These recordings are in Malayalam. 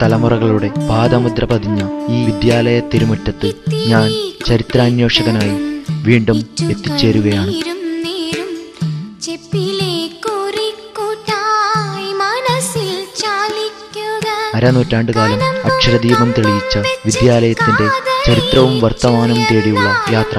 തലമുറകളുടെ പാദമുദ്ര പതിഞ്ഞ ഈ വിദ്യാലയ തിരുമുറ്റത്ത് ഞാൻ ചരിത്രാന്വേഷകനായി വീണ്ടും എത്തിച്ചേരുകയാണ്. 1/2 നൂറ്റാണ്ടുകാലം അക്ഷരദീപം തെളിയിച്ച വിദ്യാലയത്തിന്റെ ചരിത്രവും വർത്തമാനവും തേടിയുള്ള യാത്ര.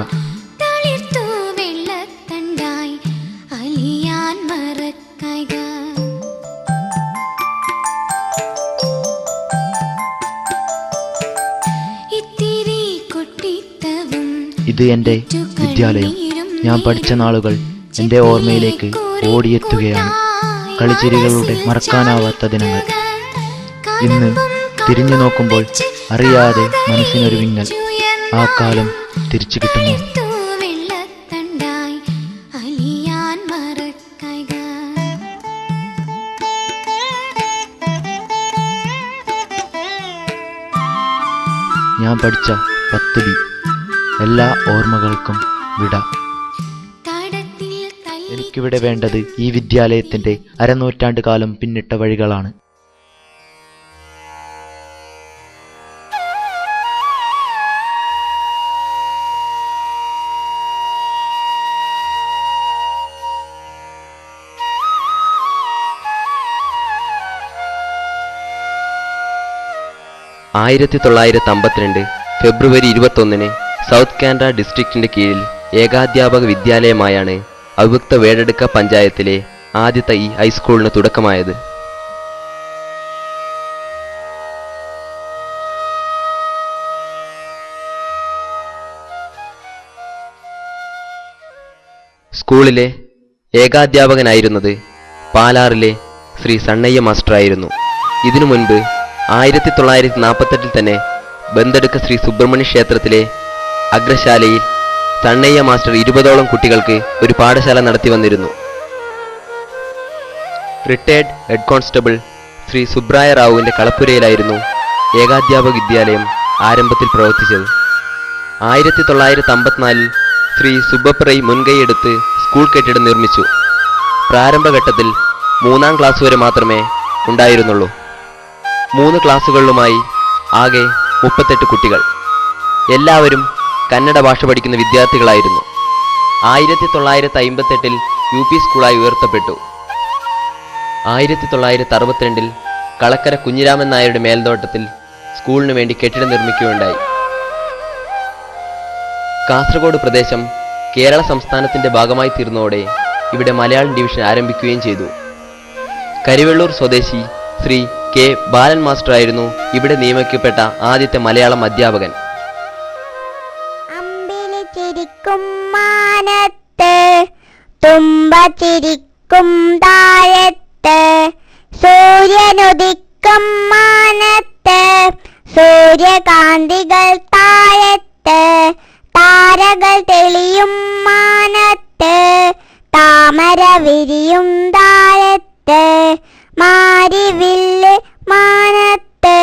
ഇത് എൻ്റെ വിദ്യാലയം. ഞാൻ പഠിച്ച നാളുകൾ എൻ്റെ ഓർമ്മയിലേക്ക് ഓടിയെത്തുകയാണ്. കളിച്ചിരികളുടെ മറക്കാനാവാത്ത ദിനങ്ങൾ. ഇന്ന് തിരിഞ്ഞു നോക്കുമ്പോൾ അറിയാതെ മനസ്സിനൊരു വിങ്ങൽ. ആ കാലം തിരിച്ചു കിട്ടുന്നു. ഞാൻ പഠിച്ച 10B. എല്ലാ ഓർമ്മകൾക്കും വിട. എനിക്കിവിടെ വേണ്ടത് ഈ വിദ്യാലയത്തിന്റെ 1/2 നൂറ്റാണ്ട് കാലം പിന്നിട്ട വഴികളാണ്. ഫെബ്രുവരി 21 സൗത്ത് കാനറ ഡിസ്ട്രിക്റ്റിന്റെ കീഴിൽ ഏകാധ്യാപക വിദ്യാലയമായാണ് അവിഭക്ത വേടടുക്ക പഞ്ചായത്തിലെ ആദ്യത്തെ ഈ ഹൈസ്കൂളിന് തുടക്കമായത്. സ്കൂളിലെ ഏകാധ്യാപകനായിരുന്നത് പാലാറിലെ ശ്രീ സണ്ണയ്യ മാസ്റ്ററായിരുന്നു. ഇതിനു മുൻപ് 1948 തന്നെ ബന്തെടുക്ക ശ്രീ സുബ്രഹ്മണ്യ ക്ഷേത്രത്തിലെ അഗ്രശാലയിൽ സണ്ണയ്യ മാസ്റ്റർ 20ഓളം കുട്ടികൾക്ക് ഒരു പാഠശാല നടത്തി വന്നിരുന്നു. Retired head constable Shri Subraya റാവുവിന്റെ കളപ്പുരയിലായിരുന്നു ഏകാധ്യാപക വിദ്യാലയം ആരംഭത്തിൽ പ്രവർത്തിച്ചത്. 1954 ശ്രീ സുബ്ബപ്രൈ മുൻകൈയെടുത്ത് സ്കൂൾ കെട്ടിടം നിർമ്മിച്ചു. പ്രാരംഭഘട്ടത്തിൽ 3ാം ക്ലാസ് വരെ മാത്രമേ ഉണ്ടായിരുന്നുള്ളൂ. 3 ക്ലാസുകളിലുമായി ആകെ 38 കുട്ടികൾ. എല്ലാവരും കന്നഡ ഭാഷ പഠിക്കുന്ന വിദ്യാർത്ഥികളായിരുന്നു. 1958 UP സ്കൂളായി ഉയർത്തപ്പെട്ടു. 1962 കളക്കര കുഞ്ഞിരാമൻ നായരുടെ മേൽനോട്ടത്തിൽ സ്കൂളിനു വേണ്ടി കെട്ടിടം നിർമ്മിക്കുകയുണ്ടായി. കാസർഗോഡ് പ്രദേശം കേരള സംസ്ഥാനത്തിന്റെ ഭാഗമായി തീർന്നതോടെ ഇവിടെ മലയാളം ഡിവിഷൻ ആരംഭിക്കുകയും ചെയ്തു. കരിവെള്ളൂർ സ്വദേശി ശ്രീ കെ ബാലൻ മാസ്റ്ററായിരുന്നു ഇവിടെ നിയമിക്കപ്പെട്ട ആദ്യത്തെ മലയാളം അധ്യാപകൻ. അമ്പിളി ചിരിക്കും മാനത്ത്, തുമ്പ ചിരിക്കും താഴത്ത്, സൂര്യനുദിക്കും മാനത്ത്, സൂര്യകാന്തികൾ താഴത്ത്, താരകൾ തെളിയും മാനത്ത്, താമര വിരിയും താഴത്ത്, മാരിവില്ല് മാനത്ത്,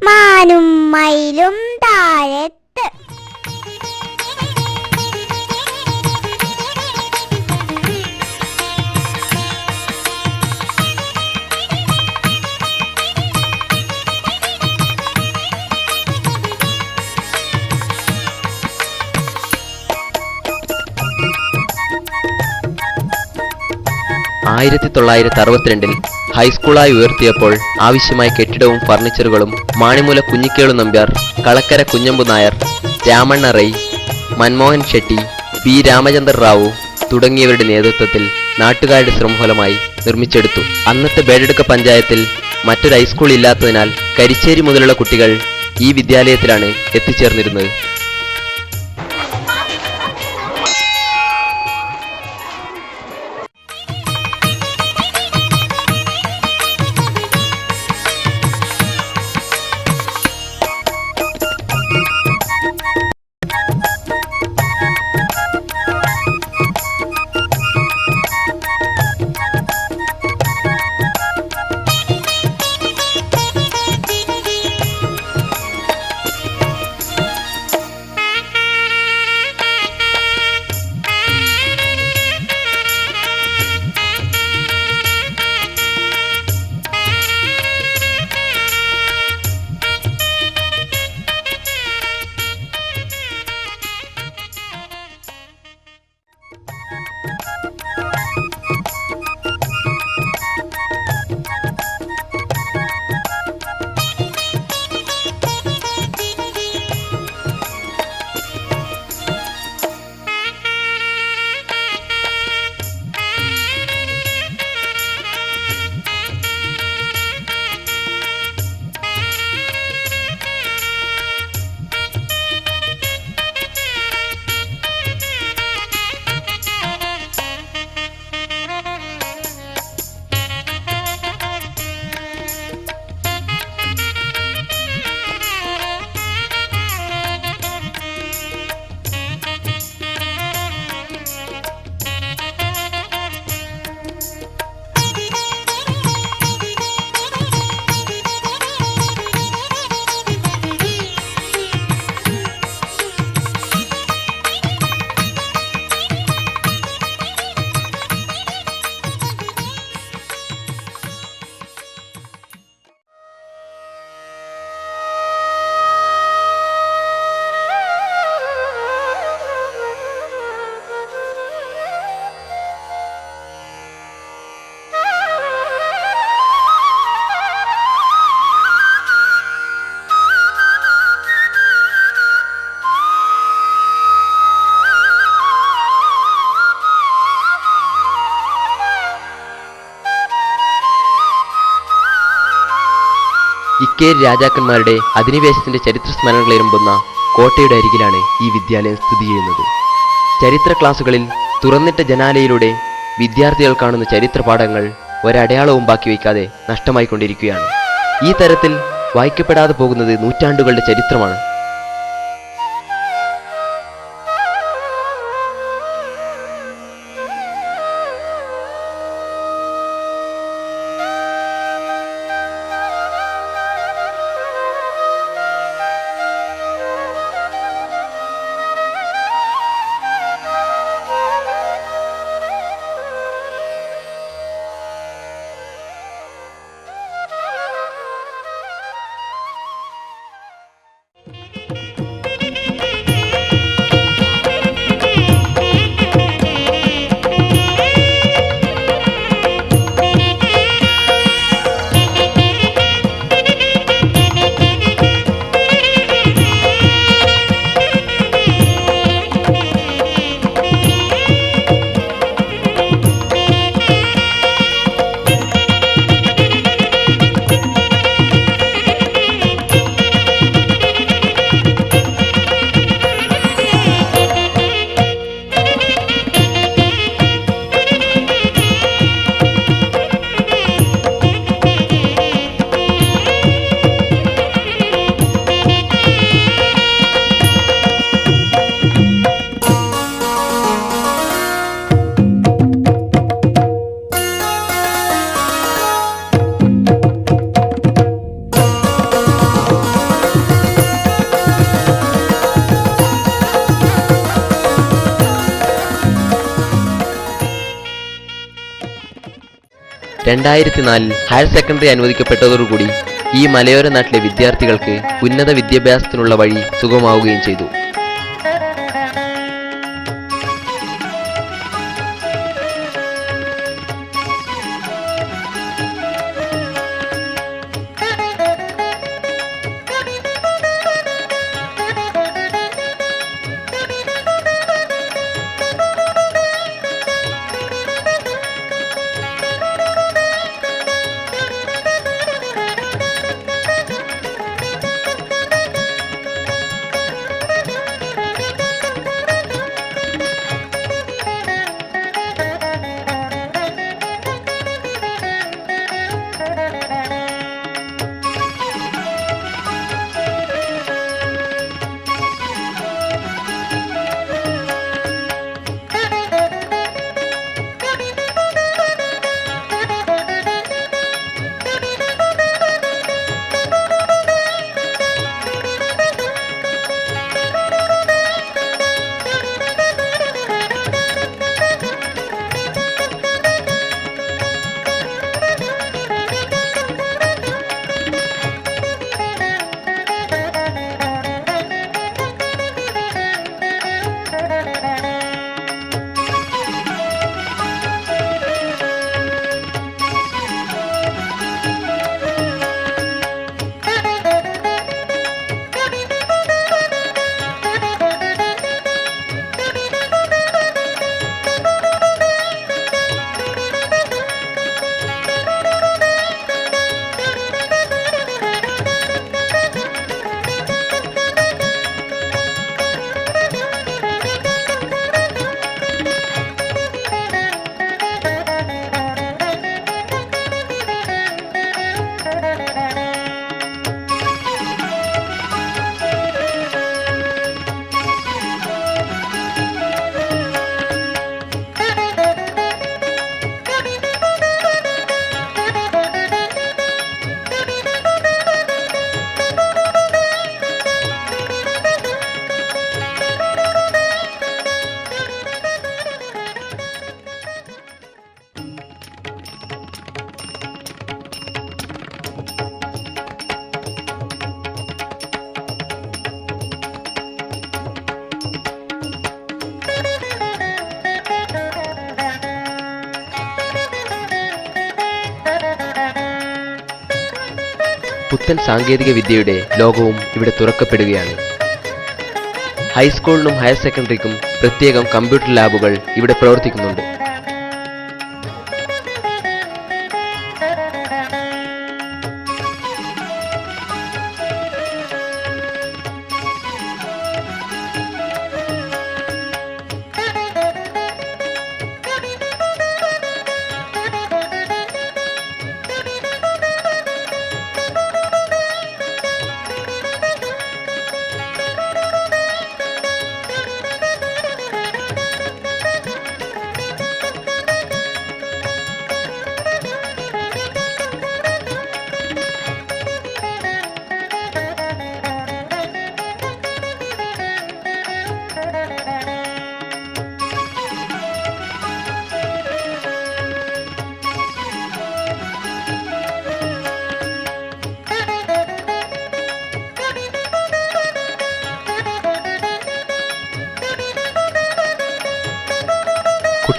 മാനും മയിലും താഴത്ത്. ഹൈസ്കൂളായി ഉയർത്തിയപ്പോൾ ആവശ്യമായ കെട്ടിടവും ഫർണിച്ചറുകളും മാണിമൂല കുഞ്ഞിക്കേളു നമ്പ്യാർ, കളക്കര കുഞ്ഞമ്പു നായർ, രാമണ്ണ റൈ, മൻമോഹൻ ഷെട്ടി, പി രാമചന്ദ്ര റാവു തുടങ്ങിയവരുടെ നേതൃത്വത്തിൽ നാട്ടുകാരുടെ ശ്രമഫലമായി നിർമ്മിച്ചെടുത്തു. അന്നത്തെ ബേഡടുക്ക പഞ്ചായത്തിൽ മറ്റൊരു ഹൈസ്കൂൾ ഇല്ലാത്തതിനാൽ കരിച്ചേരി മുതലുള്ള കുട്ടികൾ ഈ വിദ്യാലയത്തിലാണ് എത്തിച്ചേർന്നിരുന്നത്. ഇടുക്കിയേരി രാജാക്കന്മാരുടെ അധിനിവേശത്തിന്റെ ചരിത്ര സ്മരണകളിരുമ്പുന്ന കോട്ടയുടെ അരികിലാണ് ഈ വിദ്യാലയം സ്ഥിതി ചെയ്യുന്നത്. ചരിത്ര ക്ലാസുകളിൽ തുറന്നിട്ട ജനാലയിലൂടെ വിദ്യാർത്ഥികൾ കാണുന്ന ചരിത്ര പാഠങ്ങൾ ഒരടയാളവും ബാക്കി വയ്ക്കാതെ നഷ്ടമായിക്കൊണ്ടിരിക്കുകയാണ്. ഈ തരത്തിൽ വായിക്കപ്പെടാതെ പോകുന്നത് നൂറ്റാണ്ടുകളുടെ ചരിത്രമാണ്. ഹയർ സെക്കൻഡറി അനുവദിക്കപ്പെട്ടതോടുകൂടി ഈ മലയോര നാട്ടിലെ വിദ്യാർത്ഥികൾക്ക് ഉന്നത വിദ്യാഭ്യാസത്തിനുള്ള വഴി സുഗമമാവുകയും ചെയ്തു. പുത്തൻ സാങ്കേതിക വിദ്യയുടെ ലോകവും ഇവിടെ തുറക്കപ്പെടുകയാണ്. ഹൈസ്കൂളിനും ഹയർ സെക്കൻഡറിക്കും പ്രത്യേകം കമ്പ്യൂട്ടർ ലാബുകൾ ഇവിടെ പ്രവർത്തിക്കുന്നുണ്ട്.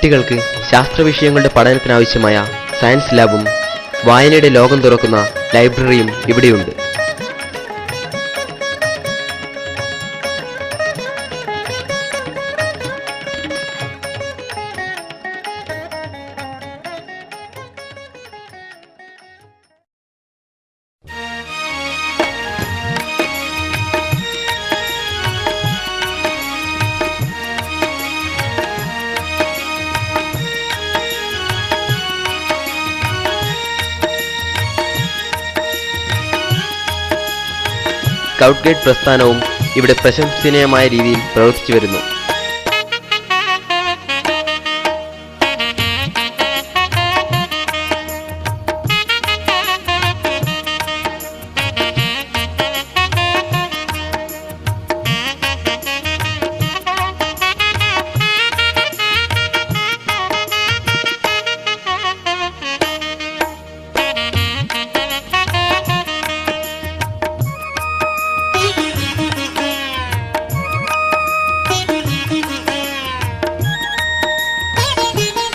കുട്ടികൾക്ക് ശാസ്ത്ര വിഷയങ്ങളുടെ പഠനത്തിനാവശ്യമായ സയൻസ് ലാബും വായനയുടെ ലോകം തുറക്കുന്ന ലൈബ്രറിയും ഇവിടെയുണ്ട്. സ്കൗട്ട് ഗൈഡ് പ്രസ്ഥാനവും ഇവിടെ പ്രശംസനീയമായ രീതിയിൽ പ്രവർത്തിച്ചു വരുന്നു.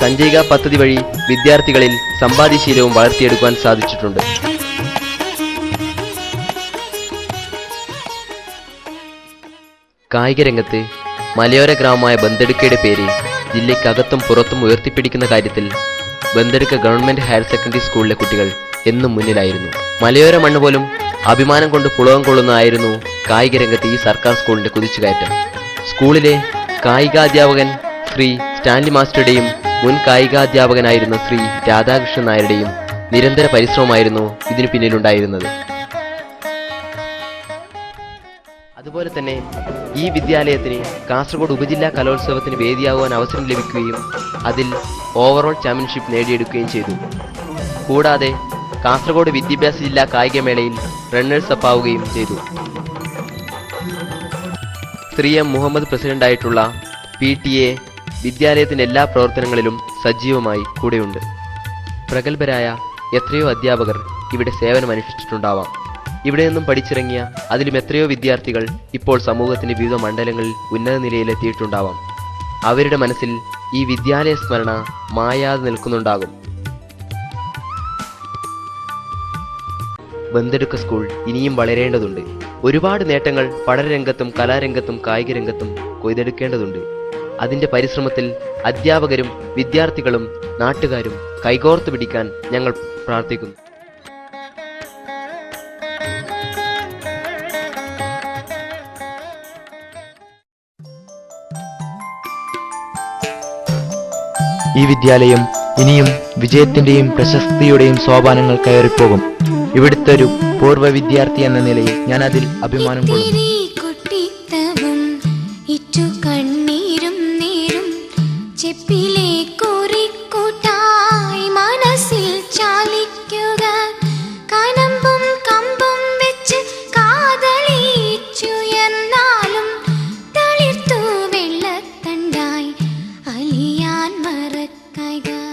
സഞ്ജയിക പദ്ധതി വഴി വിദ്യാർത്ഥികളിൽ സമ്പാദ്യശീലവും വളർത്തിയെടുക്കുവാൻ സാധിച്ചിട്ടുണ്ട്. കായിക രംഗത്ത് മലയോര ഗ്രാമമായ ബന്തെടുക്കയുടെ പേര് ജില്ലയ്ക്കകത്തും പുറത്തും ഉയർത്തിപ്പിടിക്കുന്ന കാര്യത്തിൽ ബന്തെടുക്ക ഗവൺമെന്റ് ഹയർ സെക്കൻഡറി സ്കൂളിലെ കുട്ടികൾ എന്നും മുന്നിലായിരുന്നു. മലയോര മണ്ണ് പോലും അഭിമാനം കൊണ്ട് പുളകം കൊള്ളുന്നതായിരുന്നു കായിക രംഗത്ത് ഈ സർക്കാർ സ്കൂളിന്റെ കുതിച്ചുകയറ്റം. സ്കൂളിലെ കായികാധ്യാപകൻ ശ്രീ സ്റ്റാൻലി മാസ്റ്ററുടെയും മുൻ കായികാധ്യാപകനായിരുന്ന ശ്രീ രാധാകൃഷ്ണൻ നായരുടെയും നിരന്തര പരിശ്രമമായിരുന്നു ഇതിനു പിന്നിലുണ്ടായിരുന്നത്. അതുപോലെ തന്നെ ഈ വിദ്യാലയത്തിന് കാസർഗോഡ് ഉപജില്ലാ കലോത്സവത്തിന് വേദിയാകുവാൻ അവസരം ലഭിക്കുകയും അതിൽ ഓവറോൾ ചാമ്പ്യൻഷിപ്പ് നേടിയെടുക്കുകയും ചെയ്തു. കൂടാതെ കാസർഗോഡ് വിദ്യാഭ്യാസ ജില്ലാ കായികമേളയിൽ റണ്ണേഴ്സ് അപ്പ് ആവുകയും ചെയ്തു. ശ്രീ എം മുഹമ്മദ് പ്രസിഡന്റായിട്ടുള്ള PTA വിദ്യാലയത്തിന്റെ എല്ലാ പ്രവർത്തനങ്ങളിലും സജീവമായി കൂടെയുണ്ട്. പ്രഗത്ഭരായ എത്രയോ അധ്യാപകർ ഇവിടെ സേവനമനുഷ്ഠിച്ചിട്ടുണ്ടാവാം. ഇവിടെ നിന്നും പഠിച്ചിറങ്ങിയ അതിലും എത്രയോ വിദ്യാർത്ഥികൾ ഇപ്പോൾ സമൂഹത്തിന്റെ വിവിധ മണ്ഡലങ്ങളിൽ ഉന്നത നിലയിലെത്തിയിട്ടുണ്ടാവാം. അവരുടെ മനസ്സിൽ ഈ വിദ്യാലയ സ്മരണ മായാതെ നിൽക്കുന്നുണ്ടാകും. ബന്തെടുക്ക സ്കൂൾ ഇനിയും വളരേണ്ടതുണ്ട്. ഒരുപാട് നേട്ടങ്ങൾ പഠനരംഗത്തും കലാരംഗത്തും കായിക രംഗത്തും കൊയ്തെടുക്കേണ്ടതുണ്ട്. അതിന്റെ പരിശ്രമത്തിൽ അധ്യാപകരും വിദ്യാർത്ഥികളും നാട്ടുകാരും കൈകോർത്ത് പിടിക്കാൻ ഞങ്ങൾ പ്രാർത്ഥിക്കുന്നു. ഈ വിദ്യാലയം ഇനിയും വിജയത്തിന്റെയും പ്രശസ്തിയുടെയും സോപാനങ്ങൾ കയറിപ്പോകും. ഇവിടുത്തെ ഒരു പൂർവ്വ വിദ്യാർത്ഥി എന്ന നിലയിൽ ഞാൻ അതിൽ അഭിമാനം കൊള്ളുന്നു. അലിയാൻ മറക്കായ